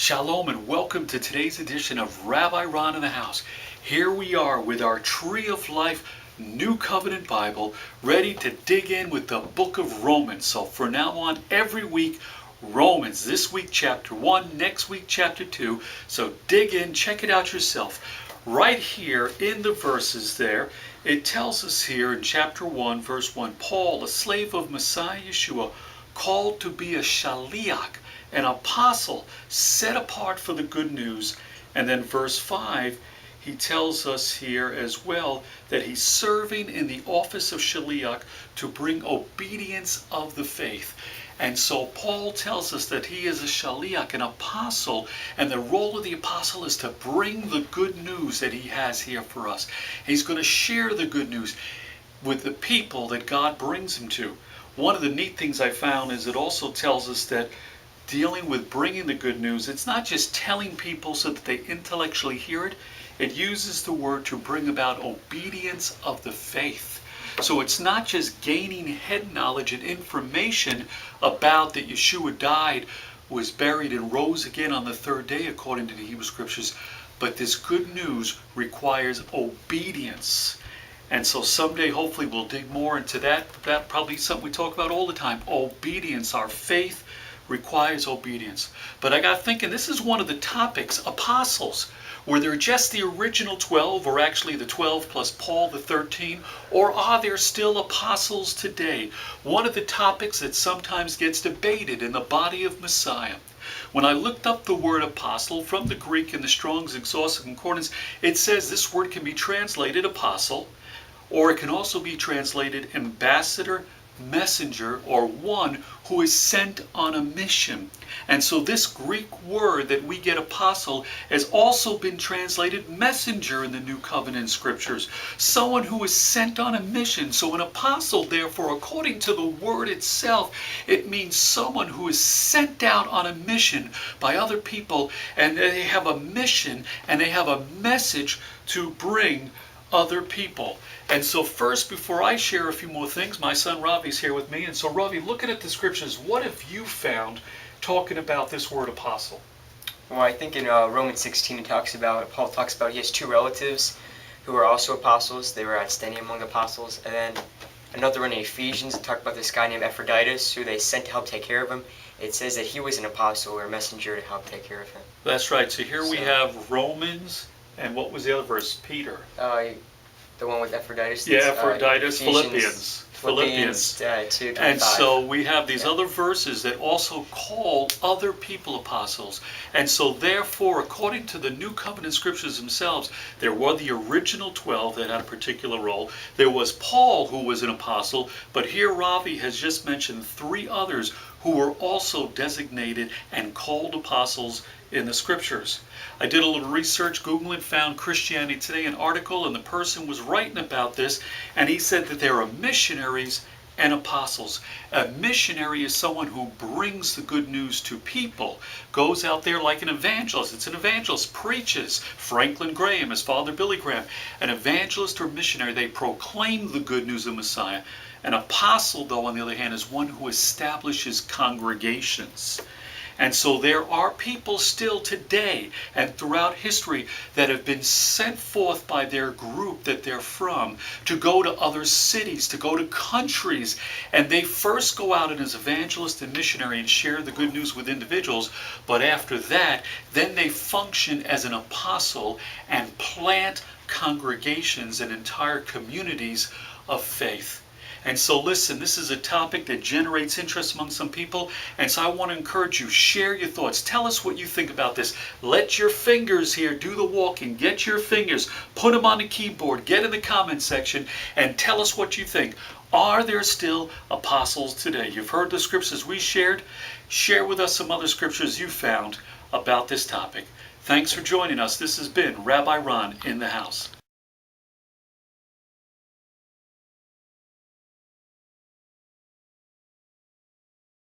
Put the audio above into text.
Shalom and welcome to today's edition of Rabbi Ron in the House. Here we are with our Tree of Life New Covenant Bible, ready to dig in with the book of Romans. So for now on, every week, Romans. This week chapter 1, next week chapter 2. So dig in, check it out yourself. Right here in the verses there, it tells us here in chapter 1, verse 1, Paul, a slave of Messiah Yeshua, called to be a shaliach, an apostle set apart for the good news. And then verse 5, he tells us here as well that he's serving in the office of shaliach to bring obedience of the faith. And so Paul tells us that he is a shaliach, an apostle, and the role of the apostle is to bring the good news that he has here for us. He's going to share the good news with the people that God brings him to. One of the neat things I found is it also tells us that dealing with bringing the good news, it's not just telling people so that they intellectually hear it. It uses the word to bring about obedience of the faith. So it's not just gaining head knowledge and information about that Yeshua died, was buried, and rose again on the third day according to the Hebrew Scriptures, but this good news requires obedience. And so someday, hopefully, we'll dig more into that. That probably something we talk about all the time. Obedience. Our faith requires obedience. But I got thinking, this is one of the topics, apostles. Were there just the original 12, or actually the 12 plus Paul, the 13? Or are there still apostles today? One of the topics that sometimes gets debated in the body of Messiah. When I looked up the word apostle from the Greek in the Strong's Exhaustive Concordance, it says this word can be translated apostle, or it can also be translated ambassador, messenger, or one who is sent on a mission. And so this Greek word that we get apostle has also been translated messenger in the New Covenant Scriptures. Someone who is sent on a mission. So an apostle, therefore, according to the word itself, it means someone who is sent out on a mission by other people, and they have a mission and they have a message to bring other people. And so first, before I share a few more things, my son Ravi's here with me. And so Ravi, looking at the scriptures, what have you found talking about this word apostle? Well, I think in Romans 16 Paul talks about he has two relatives who are also apostles. They were outstanding among apostles. And then another one in Ephesians, it talked about this guy named Epaphroditus who they sent to help take care of him. It says that he was an apostle or a messenger to help take care of him. That's right. So here we have Romans, and what was the other verse? Peter. The one with Epaphroditus. Yeah, Epaphroditus, Philippians 2:25. And so we have these other verses that also call other people apostles. And so therefore, according to the New Covenant Scriptures themselves, there were the original 12 that had a particular role. There was Paul, who was an apostle, but here Ravi has just mentioned three others who were also designated and called apostles in the Scriptures. I did a little research, Googling, found Christianity Today, an article, and the person was writing about this, and he said that there are missionaries and apostles. A missionary is someone who brings the good news to people, goes out there like an evangelist. It's an evangelist, preaches. Franklin Graham, his father Billy Graham. An evangelist or missionary, they proclaim the good news of Messiah. An apostle, though, on the other hand, is one who establishes congregations. And so there are people still today and throughout history that have been sent forth by their group that they're from to go to other cities, to go to countries. And they first go out as evangelist and missionary and share the good news with individuals. But after that, then they function as an apostle and plant congregations and entire communities of faith. And so listen, this is a topic that generates interest among some people, and so I want to encourage you, share your thoughts. Tell us what you think about this. Let your fingers here do the walking. Get your fingers, put them on the keyboard, get in the comment section, and tell us what you think. Are there still apostles today? You've heard the scriptures we shared. Share with us some other scriptures you found about this topic. Thanks for joining us. This has been Rabbi Ron in the House.